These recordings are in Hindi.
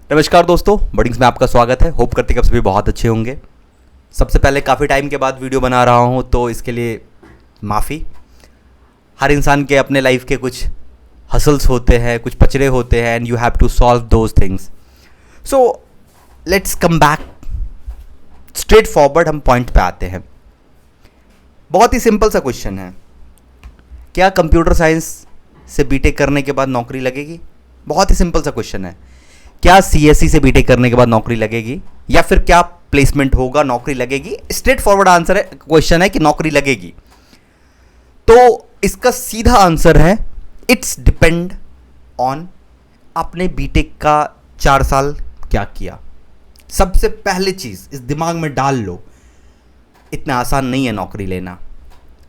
नमस्कार दोस्तों, बडिंग्स में आपका स्वागत है। होप करते कि आप सभी बहुत अच्छे होंगे। सबसे पहले काफ़ी टाइम के बाद वीडियो बना रहा हूँ, तो इसके लिए माफ़ी। हर इंसान के अपने लाइफ के कुछ हसल्स होते हैं, कुछ पचड़े होते हैं, and you have to solve those things. So let's come back straight forward, हम पॉइंट पे आते हैं। बहुत ही सिंपल सा क्वेश्चन है, क्या कंप्यूटर साइंस से बीटेक करने के बाद नौकरी लगेगी? बहुत ही सिंपल सा क्वेश्चन है। क्या सीएससी से बीटेक करने के बाद नौकरी लगेगी, या फिर क्या प्लेसमेंट होगा, नौकरी लगेगी? स्ट्रेट फॉरवर्ड आंसर है, क्वेश्चन है कि नौकरी लगेगी। तो इसका सीधा आंसर है इट्स डिपेंड ऑन आपने बीटेक का 4 साल क्या किया। सबसे पहली चीज इस दिमाग में डाल लो, इतना आसान नहीं है नौकरी लेना।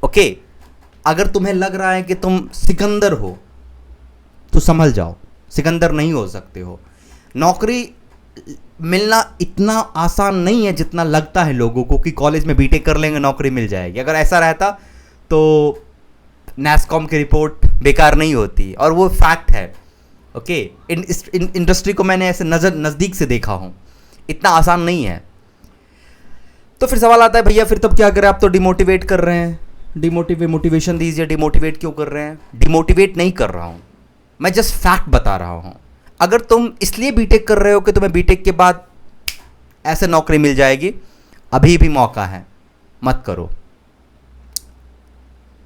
ओके, अगर तुम्हें लग रहा है कि तुम सिकंदर हो तो संभल जाओ, सिकंदर नहीं हो सकते हो। नौकरी मिलना इतना आसान नहीं है जितना लगता है लोगों को कि कॉलेज में बीटेक कर लेंगे नौकरी मिल जाएगी। अगर ऐसा रहता तो नैसकॉम की रिपोर्ट बेकार नहीं होती, और वो फैक्ट है। ओके, इंडस्ट्री को मैंने ऐसे नज़दीक से देखा हूँ, इतना आसान नहीं है। तो फिर सवाल आता है, भैया फिर तब क्या करें? आप तो डिमोटिवेट कर रहे हैं। मोटिवेशन दीजिए। डिमोटिवेट क्यों कर रहे हैं? डिमोटिवेट नहीं कर रहा हूँ, मैं जस्ट फैक्ट बता रहा हूँ। अगर तुम इसलिए बीटेक कर रहे हो कि तुम्हें बीटेक के बाद ऐसे नौकरी मिल जाएगी, अभी भी मौका है, मत करो,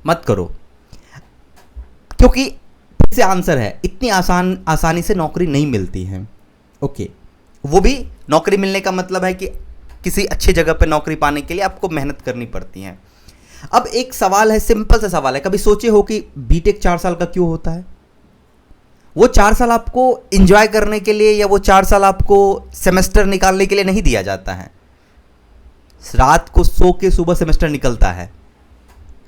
मत करो। क्योंकि से आंसर है, इतनी आसानी से नौकरी नहीं मिलती है। ओके, वो भी नौकरी मिलने का मतलब है कि किसी अच्छी जगह पे नौकरी पाने के लिए आपको मेहनत करनी पड़ती है। अब एक सवाल है, सिंपल सा सवाल है, कभी सोचे हो कि बीटेक 4 साल का क्यों होता है? वो 4 साल आपको एंजॉय करने के लिए, या वो 4 साल आपको सेमेस्टर निकालने के लिए नहीं दिया जाता है। रात को सो के सुबह सेमेस्टर निकलता है।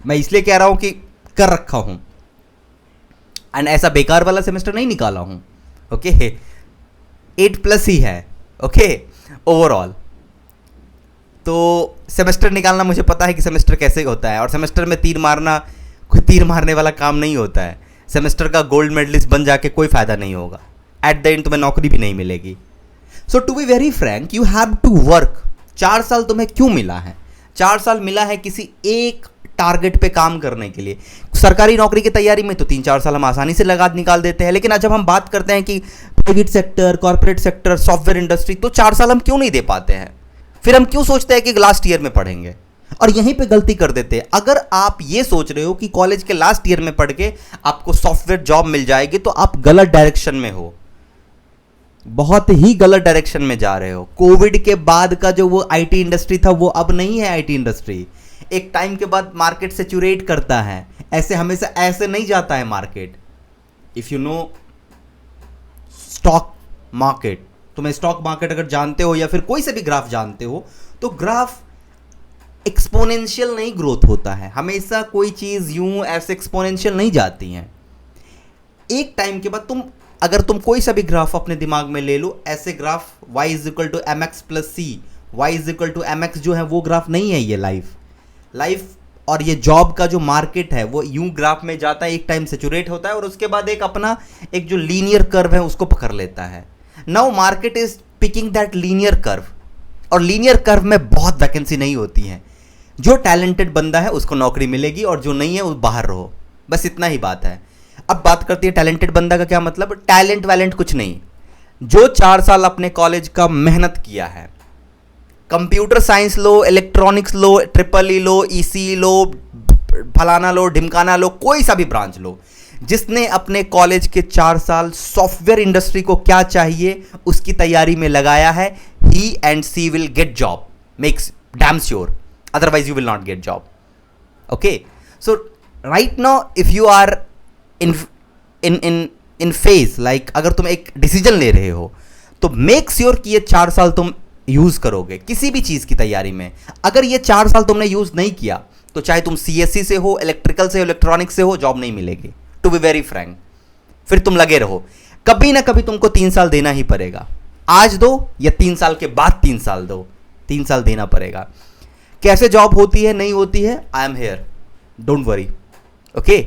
मैं इसलिए कह रहा हूं कि कर रखा हूं, एंड ऐसा बेकार वाला सेमेस्टर नहीं निकाला हूं। ओके, 8+ ही है। ओके, ओवरऑल तो सेमेस्टर निकालना मुझे पता है कि सेमेस्टर कैसे होता है, और सेमेस्टर में तीर मारना कोई तीर मारने वाला काम नहीं होता है। सेमेस्टर का गोल्ड मेडलिस्ट बन जाके कोई फायदा नहीं होगा, एट द एंड तुम्हें नौकरी भी नहीं मिलेगी। So to be very frank, you have to work. 4 साल तुम्हें क्यों मिला है? 4 साल मिला है किसी एक टारगेट पे काम करने के लिए। सरकारी नौकरी की तैयारी में तो 3-4 साल हम आसानी से लगा निकाल देते हैं, लेकिन आज जब हम बात करते हैं कि private sector, corporate sector, software industry, तो 4 साल हम क्यों नहीं दे पाते हैं? फिर हम क्यों सोचते हैं कि लास्ट ईयर में पढ़ेंगे, और यहीं पे गलती कर देते हैं। अगर आप ये सोच रहे हो कि कॉलेज के लास्ट ईयर में पढ़ के आपको सॉफ्टवेयर जॉब मिल जाएगी, तो आप गलत डायरेक्शन में हो, बहुत ही गलत डायरेक्शन में जा रहे हो। कोविड के बाद का जो वो आईटी इंडस्ट्री था, वो अब नहीं है आईटी इंडस्ट्री। एक टाइम के बाद मार्केट सैचुरेट करता है, ऐसे हमेशा ऐसे नहीं जाता है market. If you know stock market, तुम्हें स्टॉक मार्केट अगर जानते हो, या फिर कोई से भी ग्राफ जानते हो, तो ग्राफ एक्सपोनेंशियल नहीं ग्रोथ होता है। हमेशा कोई चीज यूं ऐसे एक्सपोनेंशियल नहीं जाती है। एक टाइम के बाद अगर तुम कोई सा भी ग्राफ अपने दिमाग में ले लो, ऐसे graph y = mx + c, y = mx जो है वो ग्राफ नहीं है। ये लाइफ और ये जॉब का जो मार्केट है वो यूं ग्राफ में जाता है, एक टाइम सेचुरेट होता है, और उसके बाद एक जो लीनियर कर्व है उसको पकड़ लेता है। Now market is picking that linear curve, और लीनियर कर्व में बहुत वैकेंसी नहीं होती है। जो टैलेंटेड बंदा है उसको नौकरी मिलेगी, और जो नहीं है वो बाहर रहो, बस इतना ही बात है। अब बात करती है टैलेंटेड बंदा का क्या मतलब। टैलेंट वैलेंट कुछ नहीं, जो 4 साल अपने कॉलेज का मेहनत किया है, कंप्यूटर साइंस लो, इलेक्ट्रॉनिक्स लो, EEE लो, EC लो, फलाना लो, ढिमकाना लो, कोई सा भी ब्रांच लो, जिसने अपने कॉलेज के 4 साल सॉफ्टवेयर इंडस्ट्री को क्या चाहिए उसकी तैयारी में लगाया है, he and she will get job, makes damn sure, otherwise you will not get job. Okay, so right now if you are in phase, like अगर तुम एक डिसीजन ले रहे हो, तो मेक श्योर कि ये 4 साल तुम यूज करोगे किसी भी चीज की तैयारी में। अगर ये 4 साल तुमने यूज नहीं किया, तो चाहे तुम CSC से हो, इलेक्ट्रिकल से हो, इलेक्ट्रॉनिक्स से हो, जॉब नहीं मिलेगी। टू बी वेरी फ्रैंक, फिर तुम लगे रहो, कभी ना कभी तुमको 3 साल देना ही पड़ेगा। आज दो या 3 साल के बाद 3 साल दो, 3 साल देना पड़ेगा। कैसे जॉब होती है नहीं होती है, I am here, don't worry. Okay,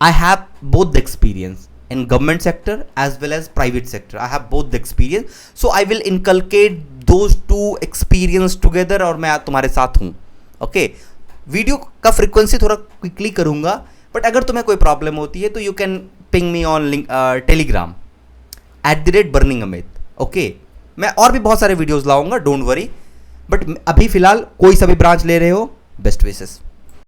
I have both the experience in government sector as well as private sector. I have both the experience, so I will inculcate those two experience together और मैं तुम्हारे साथ हूँ. ओके, वीडियो का फ्रीक्वेंसी थोड़ा क्विकली करूँगा, बट अगर तुम्हें कोई प्रॉब्लम होती है तो you can ping me on Telegram @BurningAmit. Okay, मैं और भी बहुत सारे वीडियोज़ लाऊंगा, डोंट वरी. बट अभी फिलहाल कोई सा भी ब्रांच ले रहे हो, बेस्ट विशेस.